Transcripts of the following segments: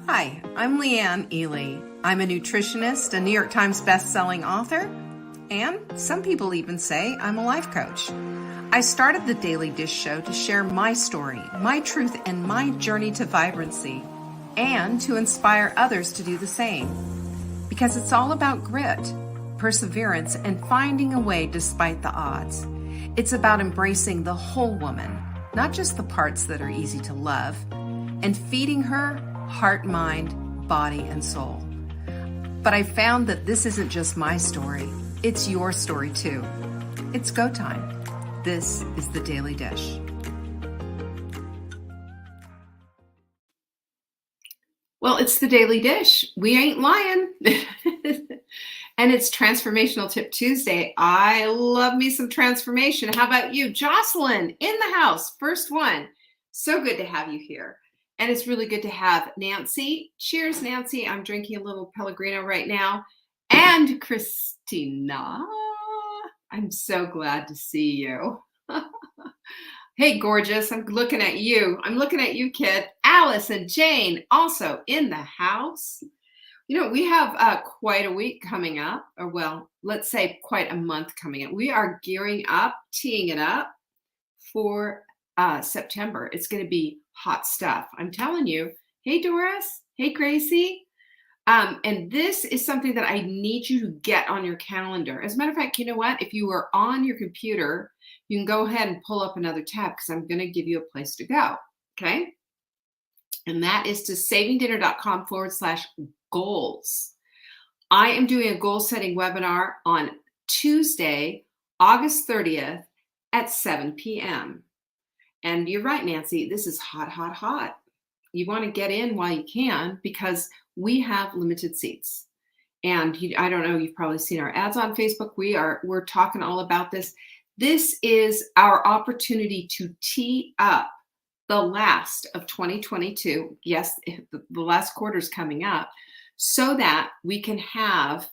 Hi, I'm Leanne Ely. I'm a nutritionist, a New York Times best-selling author, and some people even say I'm a life coach. I started the Daily Dish Show to share my story, my truth, and my journey to vibrancy, and to inspire others to do the same. Because it's all about grit, perseverance, and finding a way despite the odds. It's about embracing the whole woman, not just the parts that are easy to love, and feeding her heart, mind, body, and soul. But I found that this isn't just my story. It's your story too. It's go time. This is the Daily Dish. Well, it's the Daily Dish. We ain't lying. And it's Transformational Tip Tuesday. I love me some transformation. How about you? Jocelyn in the house. First one. So good to have you here. And it's really good to have Nancy. Cheers, Nancy. I'm drinking a little Pellegrino right now. And Christina. I'm so glad to see you. Hey, gorgeous. I'm looking at you. I'm looking at you, kid. Alice and Jane also in the house. You know, we have quite a week coming up, or well, let's say quite a month coming up. We are gearing up, teeing it up for September. It's going to be hot stuff. I'm telling you. Hey, Doris. Hey, Gracie. And this is something that I need you to get on your calendar. As a matter of fact, you know what? If you are on your computer, you can go ahead and pull up another tab because I'm going to give you a place to go. Okay. And that is to savingdinner.com/goals. I am doing a goal setting webinar on Tuesday, August 30th at 7 p.m. And you're right, Nancy, this is hot, hot, hot. You want to get in while you can because we have limited seats. And I don't know, you've probably seen our ads on Facebook. We're talking all about this. This is our opportunity to tee up the last of 2022. Yes, the last quarter is coming up so that we can have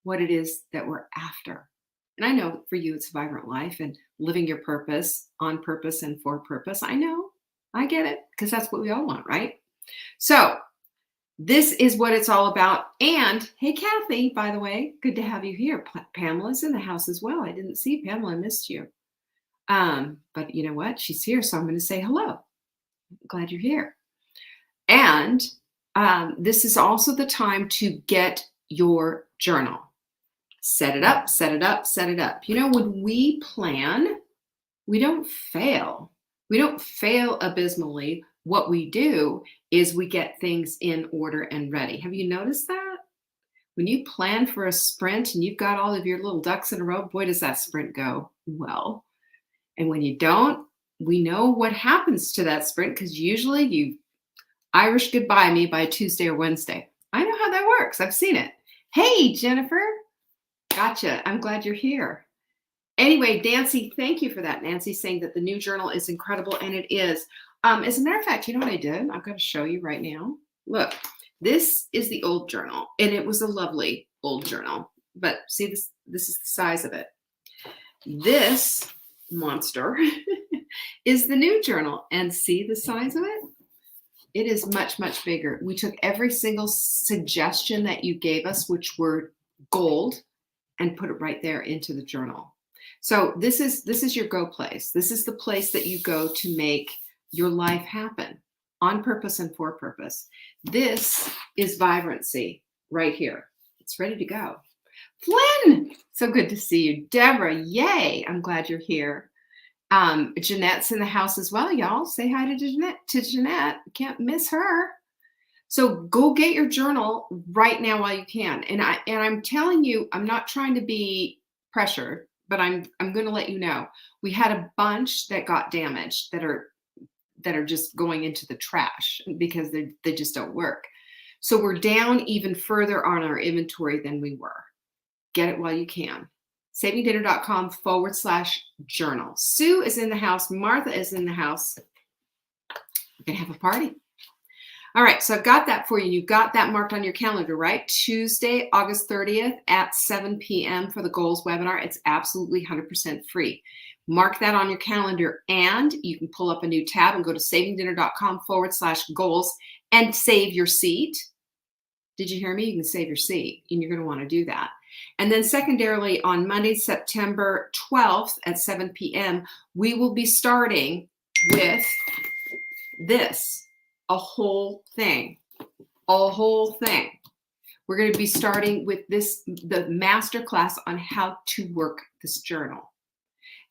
what it is that we're after. And I know for you, it's a vibrant life and living your purpose on purpose and for purpose. I know, I get it, because that's what we all want, right? So this is what it's all about. And hey, Kathy, by the way, good to have you here. Pamela's in the house as well. I didn't see Pamela. I missed you. But you know what? She's here, so I'm going to say hello. Glad you're here. And this is also the time to get your journal. Set it up, set it up, set it up. You know, when we plan, we don't fail. We don't fail abysmally. What we do is we get things in order and ready. Have you noticed that? When you plan for a sprint and you've got all of your little ducks in a row, boy, does that sprint go well. And when you don't, we know what happens to that sprint because usually you Irish goodbye me by Tuesday or Wednesday. I know how that works. I've seen it. Hey, Jennifer. Gotcha. I'm glad you're here. Anyway, Nancy, thank you for that. Nancy saying that the new journal is incredible, and it is. As a matter of fact, you know what I did? I'm going to show you right now. Look, this is the old journal, and it was a lovely old journal. But see, this is the size of it. This monster is the new journal, and see the size of it? It is much, much bigger. We took every single suggestion that you gave us, which were gold, and put it right there into the journal. So this is your go place. This is the place that you go to make your life happen on purpose and for purpose. This is vibrancy right here. It's ready to go. Flynn, so good to see you. Deborah, yay. I'm glad you're here. Jeanette's in the house as well, y'all. Say hi to Jeanette. Can't miss her. So go get your journal right now while you can. And I'm telling you, I'm not trying to be pressured, but I'm going to let you know. We had a bunch that got damaged that are just going into the trash because they just don't work. So we're down even further on our inventory than we were. Get it while you can. savingdinner.com/journal. Sue is in the house. Martha is in the house. We're going to have a party. All right, so I've got that for you. You've got that marked on your calendar, right? Tuesday, August 30th at 7 p.m. for the goals webinar. It's absolutely 100% free. Mark that on your calendar, and you can pull up a new tab and go to savingdinner.com/goals and save your seat. Did you hear me? You can save your seat, and you're going to want to do that. And then secondarily, on Monday, September 12th at 7 p.m., we will be starting with this, a whole thing. We're going to be starting with this, the master class on how to work this journal.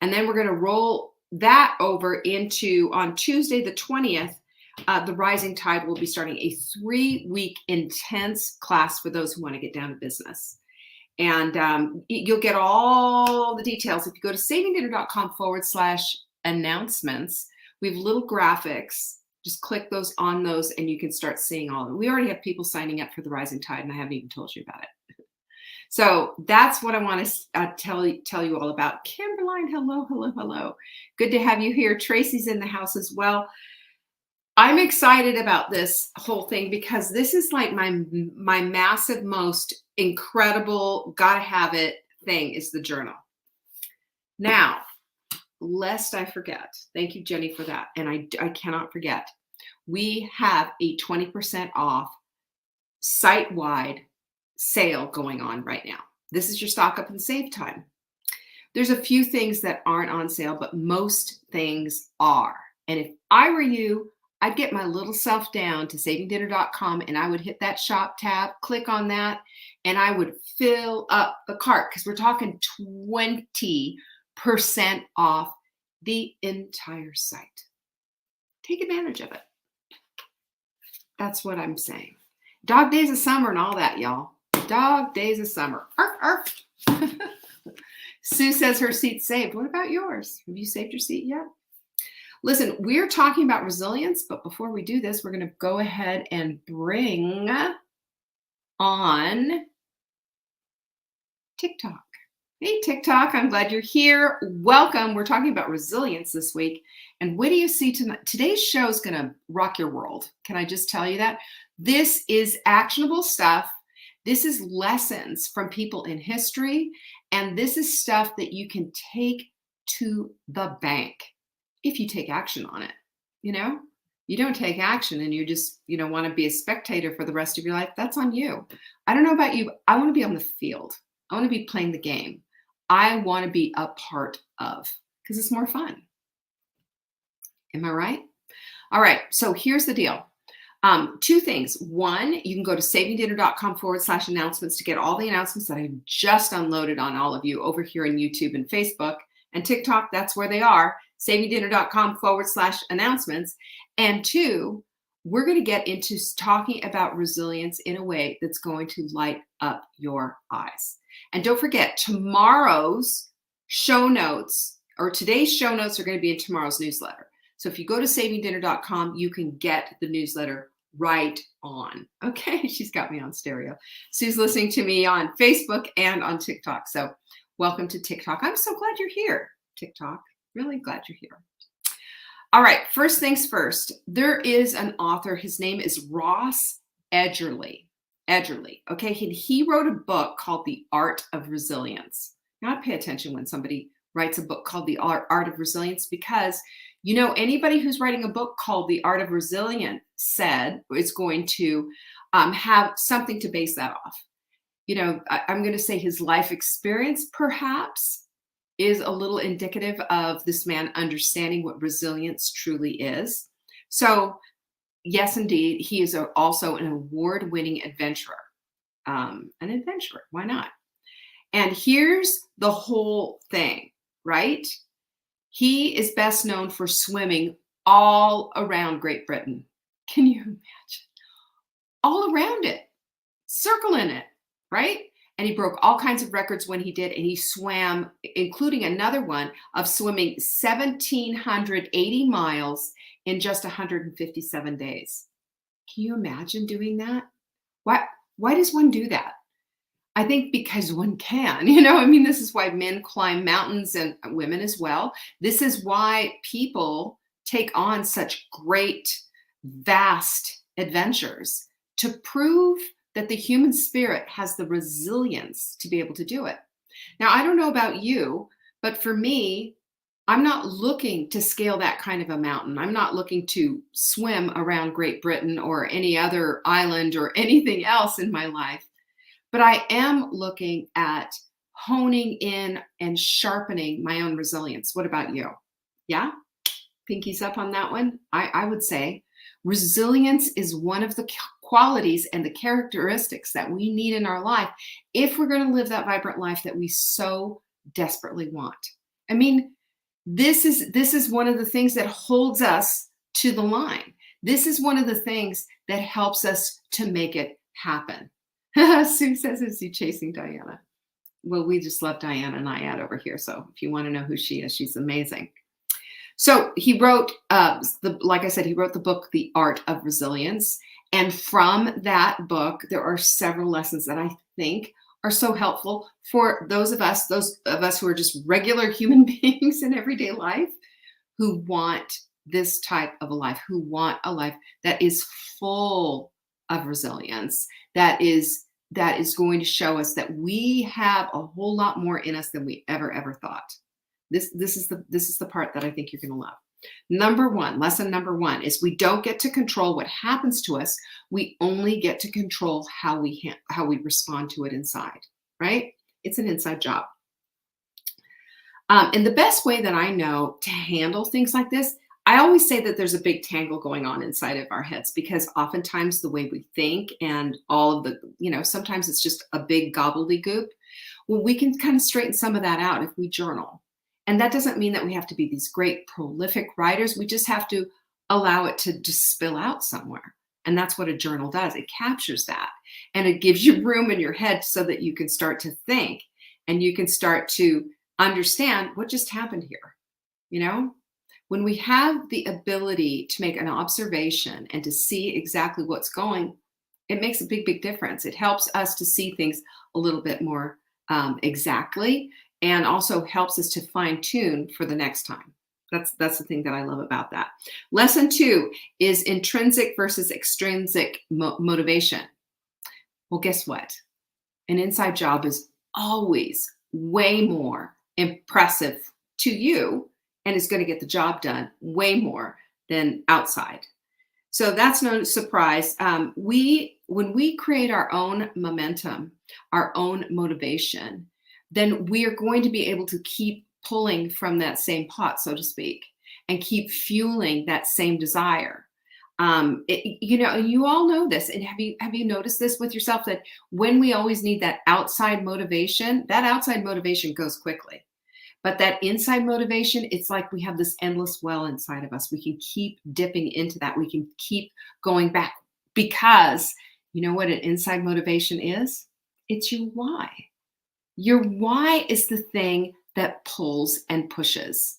And then we're going to roll that over into, on Tuesday, the 20th, the Rising Tide will be starting a 3-week intense class for those who want to get down to business. And you'll get all the details if you go to savingdinner.com/announcements. We have little graphics. Just click those on those and you can start seeing all of them. We already have people signing up for the Rising Tide, and I haven't even told you about it. So that's what I want to tell you all about. Kimberline, hello. Good to have you here. Tracy's in the house as well. I'm excited about this whole thing because this is like my massive, most incredible, gotta have it thing is the journal. Now, lest I forget, thank you, Jenny, for that. And I cannot forget, we have a 20% off site-wide sale going on right now. This is your stock up and save time. There's a few things that aren't on sale, but most things are. And if I were you, I'd get my little self down to savingdinner.com and I would hit that shop tab, click on that, and I would fill up the cart because we're talking 20% off the entire site. Take advantage of it. That's what I'm saying. Dog days of summer and all that, y'all. Dog days of summer. Arf, arf. Sue says her seat's saved. What about yours? Have you saved your seat yet? Listen, we're talking about resilience, but before we do this, we're going to go ahead and bring on TikTok. Hey, TikTok, I'm glad you're here. Welcome. We're talking about resilience this week. And what do you see tonight? Today's show is going to rock your world. Can I just tell you that? This is actionable stuff. This is lessons from people in history. And this is stuff that you can take to the bank if you take action on it. You know, you don't take action and you just, want to be a spectator for the rest of your life. That's on you. I don't know about you. I want to be on the field. I want to be playing the game. I want to be a part of, because it's more fun. Am I right? All right. So here's the deal. Two things. One, you can go to savingdinner.com/announcements to get all the announcements that I've just unloaded on all of you over here on YouTube and Facebook and TikTok. That's where they are. savingdinner.com/announcements. And two, we're going to get into talking about resilience in a way that's going to light up your eyes. And don't forget, tomorrow's show notes, or today's show notes, are going to be in tomorrow's newsletter. So if you go to savingdinner.com, you can get the newsletter right on. Okay, she's got me on stereo. Sue's listening to me on Facebook and on TikTok. So welcome to TikTok. I'm so glad you're here, TikTok. Really glad you're here. All right, first things first. There is an author. His name is Ross Edgerly. Okay, he wrote a book called The Art of Resilience. Now, I pay attention when somebody writes a book called The Art of Resilience because, anybody who's writing a book called The Art of Resilience said is going to have something to base that off. I'm going to say his life experience perhaps is a little indicative of this man understanding what resilience truly is. So yes, indeed, he is also an award-winning adventurer. Why not? And here's the whole thing, right? He is best known for swimming all around Great Britain. Can you imagine? All around it, circling it, right? And he broke all kinds of records when he did, and he swam, including another one of swimming 1,780 miles in just 157 days. Can you imagine doing that? Why does one do that? I think because one can, this is why men climb mountains and women as well. This is why people take on such great, vast adventures to prove that the human spirit has the resilience to be able to do it. Now, I don't know about you, but for me, I'm not looking to scale that kind of a mountain. I'm not looking to swim around Great Britain or any other island or anything else in my life. But I am looking at honing in and sharpening my own resilience. What about you? Yeah? Pinkies up on that one. I would say resilience is one of the qualities and the characteristics that we need in our life if we're going to live that vibrant life that we so desperately want. I mean, this is one of the things that holds us to the line. This is one of the things that helps us to make it happen. Sue says, is he chasing Diana? Well, we just love Diana Nyad over here. So if you want to know who she is, she's amazing. So he wrote, like I said, he wrote the book, The Art of Resilience. And from that book, there are several lessons that I think are so helpful for those of us who are just regular human beings in everyday life, who want this type of a life, who want a life that is full of resilience, that is going to show us that we have a whole lot more in us than we ever thought. This is the part that I think you're going to love. Lesson number one is we don't get to control what happens to us. We only get to control how we respond to it inside, right? It's an inside job. And the best way that I know to handle things like this, I always say that there's a big tangle going on inside of our heads, because oftentimes the way we think and all of the, sometimes it's just a big gobbledygook. Well, we can kind of straighten some of that out if we journal. And that doesn't mean that we have to be these great prolific writers. We just have to allow it to just spill out somewhere. And that's what a journal does. It captures that. And it gives you room in your head so that you can start to think and you can start to understand what just happened here. When we have the ability to make an observation and to see exactly what's going, it makes a big difference. It helps us to see things a little bit more exactly, and also helps us to fine tune for the next time. That's the thing that I love about that. Lesson 2 is intrinsic versus extrinsic motivation. Well, guess what? An inside job is always way more impressive to you, and is going to get the job done way more than outside. So that's no surprise. When we create our own momentum, our own motivation, then we are going to be able to keep pulling from that same pot, so to speak, and keep fueling that same desire. You all know this, and have you noticed this with yourself, that when we always need that outside motivation goes quickly. But that inside motivation, it's like we have this endless well inside of us. We can keep dipping into that. We can keep going back, because you know what an inside motivation is? It's your why. Your why is the thing that pulls and pushes.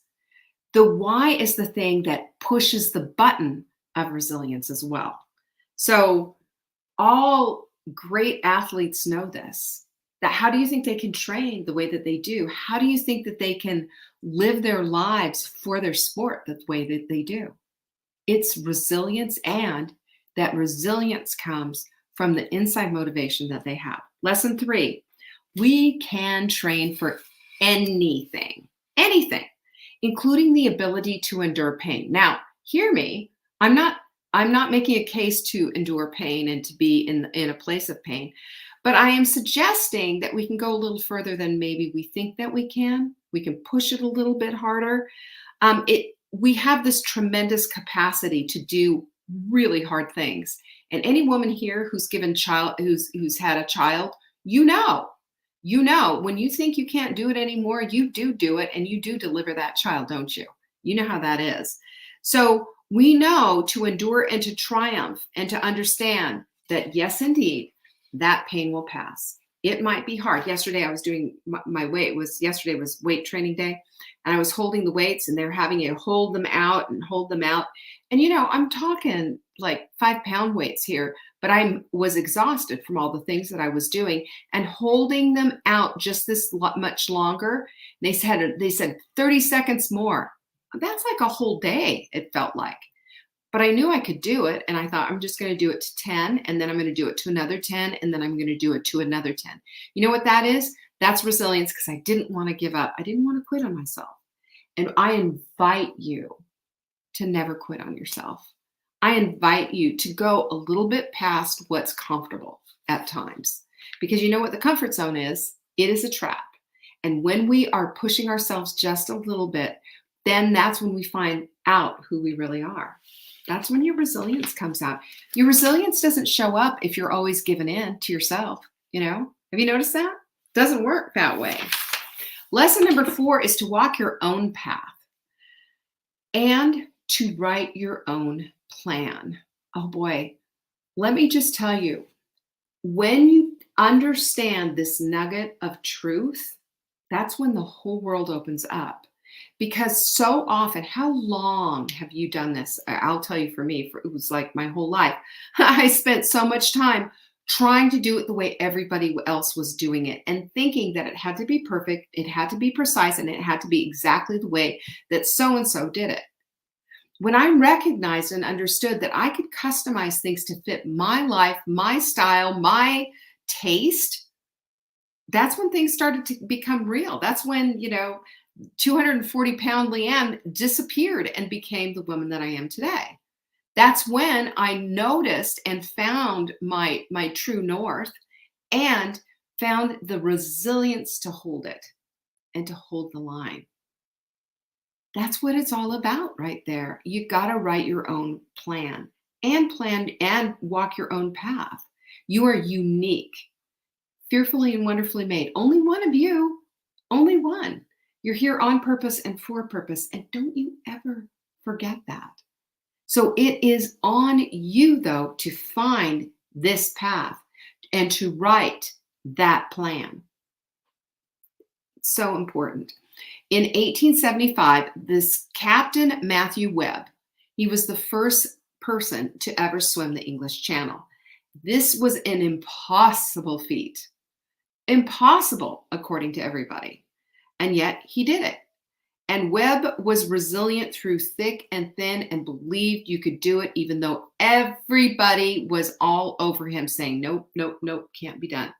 The why is the thing that pushes the button of resilience as well. So all great athletes know this. That how do you think they can train the way that they do? How do you think that they can live their lives for their sport the way that they do? It's resilience, and that resilience comes from the inside motivation that they have. Lesson 3, we can train for anything, including the ability to endure pain. Now, hear me, I'm not making a case to endure pain and to be in a place of pain. But I am suggesting that we can go a little further than maybe we think that we can. We can push it a little bit harder. We have this tremendous capacity to do really hard things. And any woman here who's who's had a child, when you think you can't do it anymore, you do it, and you do deliver that child, don't you? You know how that is. So we know to endure and to triumph and to understand that, yes, indeed, that pain will pass. It might be hard. Yesterday I was doing my weight. Yesterday was weight training day, and I was holding the weights, and they're having you hold them out. And I'm talking like 5-pound weights here, but I was exhausted from all the things that I was doing, and holding them out just this much longer. They said 30 seconds more. That's like a whole day, it felt like. But I knew I could do it, and I thought, I'm just going to do it to 10, and then I'm going to do it to another 10, and then I'm going to do it to another 10. You know what that is? That's resilience, because I didn't want to give up. I didn't want to quit on myself. And I invite you to never quit on yourself. I invite you to go a little bit past what's comfortable at times. Because you know what the comfort zone is? It is a trap. And when we are pushing ourselves just a little bit, then that's when we find out who we really are. That's when your resilience comes out. Your resilience doesn't show up if you're always giving in to yourself. Have you noticed that? Doesn't work that way. Lesson number 4 is to walk your own path and to write your own plan. Oh boy, let me just tell you, when you understand this nugget of truth, that's when the whole world opens up. Because so often, how long have you done this? I'll tell you, for me, it was like my whole life. I spent so much time trying to do it the way everybody else was doing it and thinking that it had to be perfect, it had to be precise, and it had to be exactly the way that so-and-so did it. When I recognized and understood that I could customize things to fit my life, my style, my taste, that's when things started to become real. That's when, 240-pound Leanne disappeared and became the woman that I am today. That's when I noticed and found my true north and found the resilience to hold it and to hold the line. That's what it's all about right there. You got to write your own plan and walk your own path. You are unique, fearfully and wonderfully made. Only one of you, only one. You're here on purpose and for a purpose. And don't you ever forget that. So it is on you, though, to find this path and to write that plan. So important. In 1875, this Captain Matthew Webb, he was the first person to ever swim the English Channel. This was an impossible feat. Impossible, according to everybody. And yet he did it. And Webb was resilient through thick and thin and believed you could do it, even though everybody was all over him saying, nope, nope, nope, can't be done.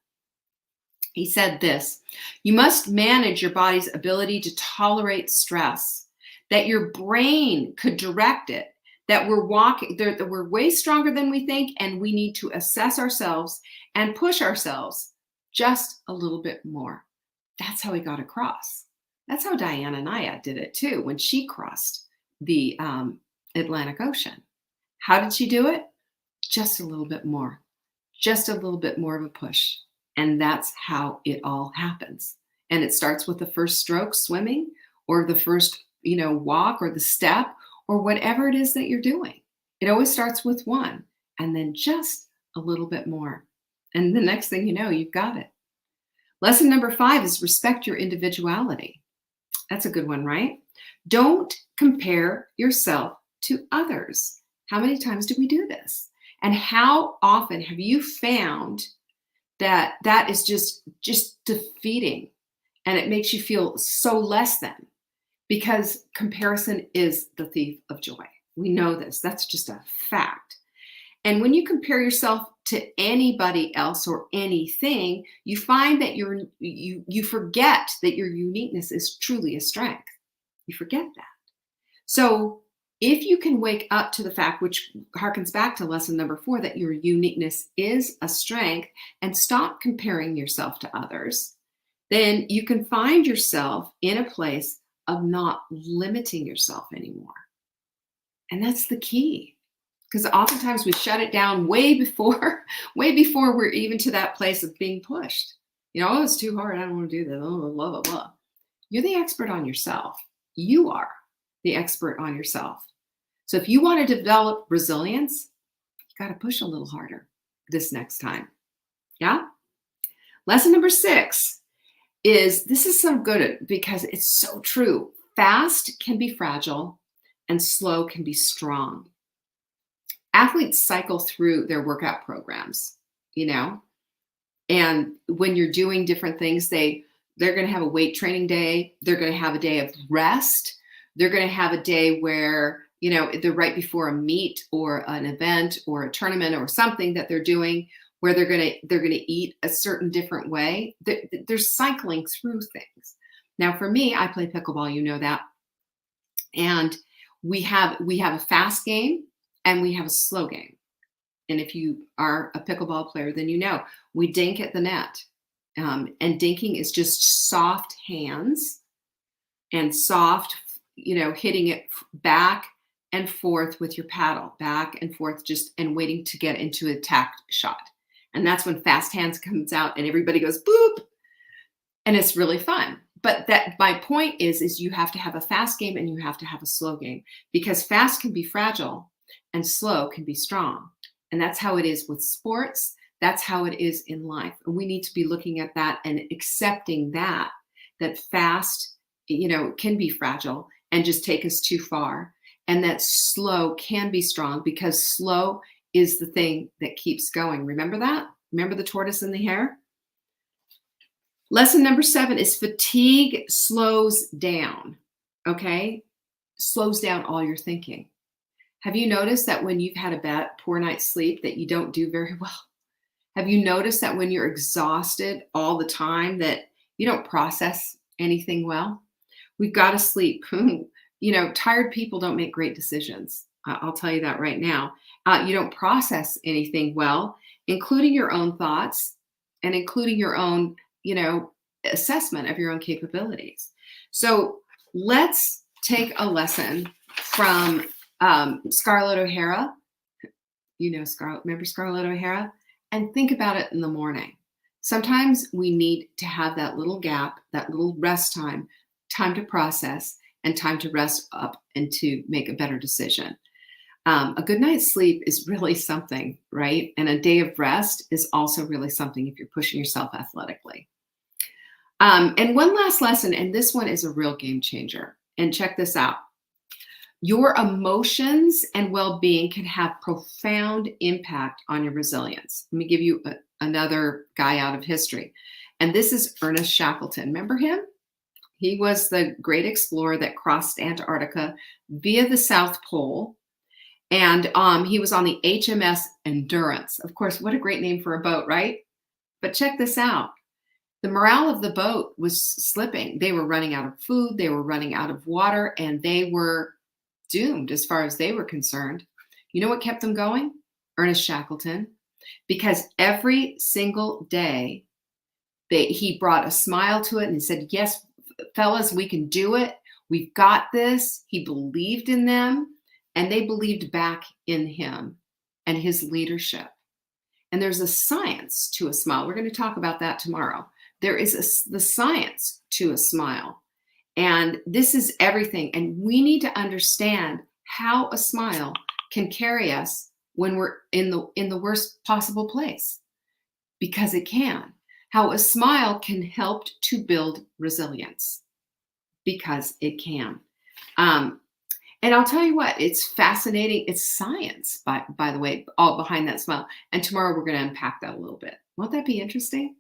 He said this: you must manage your body's ability to tolerate stress, that your brain could direct it, that we're way stronger than we think, and we need to assess ourselves and push ourselves just a little bit more. That's how he got across. That's how Diana Nyad did it too when she crossed the Atlantic Ocean. How did she do it? Just a little bit more. Just a little bit more of a push. And that's how it all happens. And it starts with the first stroke swimming, or the first, walk, or the step, or whatever it is that you're doing. It always starts with one, and then just a little bit more. And the next thing you know, you've got it. Lesson number 5 is respect your individuality. That's a good one, right? Don't compare yourself to others. How many times do we do this? And how often have you found that is just defeating, and it makes you feel so less than, because comparison is the thief of joy. We know this. That's just a fact. And when you compare yourself to anybody else or anything, you find that you forget that your uniqueness is truly a strength. You forget that. So if you can wake up to the fact, which harkens back to lesson number 4, that your uniqueness is a strength, and stop comparing yourself to others, then you can find yourself in a place of not limiting yourself anymore. And that's the key. Because oftentimes we shut it down way before we're even to that place of being pushed. Oh, it's too hard. I don't want to do that. Oh, blah, blah, blah. You're the expert on yourself. You are the expert on yourself. So if you want to develop resilience, you got to push a little harder this next time. Yeah? Lesson number 6 is, this is so good because it's so true. Fast can be fragile and slow can be strong. Athletes cycle through their workout programs, and when you're doing different things, they're going to have a weight training day. They're going to have a day of rest. They're going to have a day where, they're right before a meet or an event or a tournament or something that they're doing, where they're going to eat a certain different way. They're cycling through things. Now, for me, I play pickleball. You know that. And we have a fast game and we have a slow game. And if you are a pickleball player, then you know we dink at the net. And dinking is just soft hands and soft, hitting it back and forth with your paddle, back and forth, and waiting to get into a tack shot. And that's when fast hands comes out and everybody goes boop. And it's really fun. But my point is you have to have a fast game and you have to have a slow game, because fast can be fragile and slow can be strong. And that's how it is with sports. That's how it is in life. And we need to be looking at that and accepting that fast, can be fragile and just take us too far. And that slow can be strong, because slow is the thing that keeps going. Remember that? Remember the tortoise and the hare? Lesson number 7 is fatigue slows down, okay? Slows down all your thinking. Have you noticed that when you've had a poor night's sleep that you don't do very well? Have you noticed that when you're exhausted all the time that you don't process anything well? We've got to sleep. Tired people don't make great decisions. I'll tell you that right now. You don't process anything well, including your own thoughts and including your own assessment of your own capabilities. So let's take a lesson from Scarlett O'Hara. Remember Scarlett O'Hara? And think about it in the morning. Sometimes we need to have that little gap, that little rest time to process and time to rest up and to make a better decision. A good night's sleep is really something, right? And a day of rest is also really something if you're pushing yourself athletically. And one last lesson, and this one is a real game changer. And check this out. Your emotions and well-being can have profound impact on your resilience. Let me give you another guy out of history. And this is Ernest Shackleton. Remember him? He was the great explorer that crossed Antarctica via the South Pole. And he was on the HMS Endurance. Of course, what a great name for a boat, right? But check this out. The morale of the boat was slipping. They were running out of food. They were running out of water. And they were doomed as far as they were concerned. You know what kept them going? Ernest Shackleton. Because every single day, he brought a smile to it and he said, yes, fellas, we can do it. We've got this. He believed in them. And they believed back in him and his leadership. And there's a science to a smile. We're going to talk about that tomorrow. There is the science to a smile. And this is everything. And we need to understand how a smile can carry us when we're in the worst possible place. Because it can. How a smile can help to build resilience. Because it can. And I'll tell you what, it's fascinating. It's science, by the way, all behind that smile. And tomorrow we're going to unpack that a little bit. Won't that be interesting?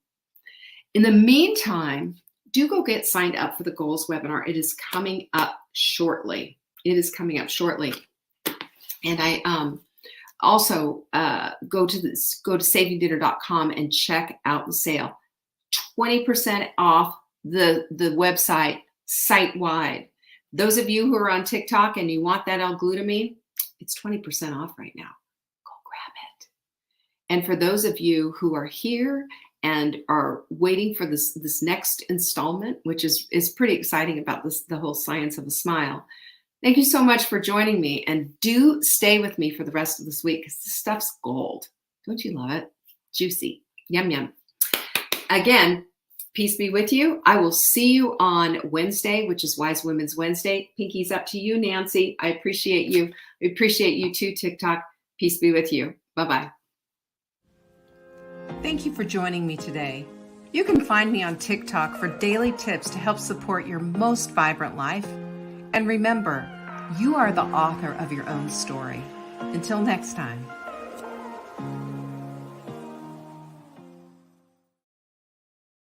In the meantime, do go get signed up for the Goals webinar. It is coming up shortly. And I also go to savingdinner.com and check out the sale. 20% off the website site-wide. Those of you who are on TikTok and you want that L-glutamine, it's 20% off right now. Go grab it. And for those of you who are here and are waiting for this next installment, which is pretty exciting about the whole science of a smile, thank you so much for joining me. And do stay with me for the rest of this week, because this stuff's gold. Don't you love it? Juicy. Yum, yum. Again, peace be with you. I will see you on Wednesday, which is Wise Women's Wednesday. Pinky's up to you, Nancy. I appreciate you. I appreciate you too, TikTok. Peace be with you. Bye-bye. Thank you for joining me today. You can find me on TikTok for daily tips to help support your most vibrant life. And remember, you are the author of your own story. Until next time.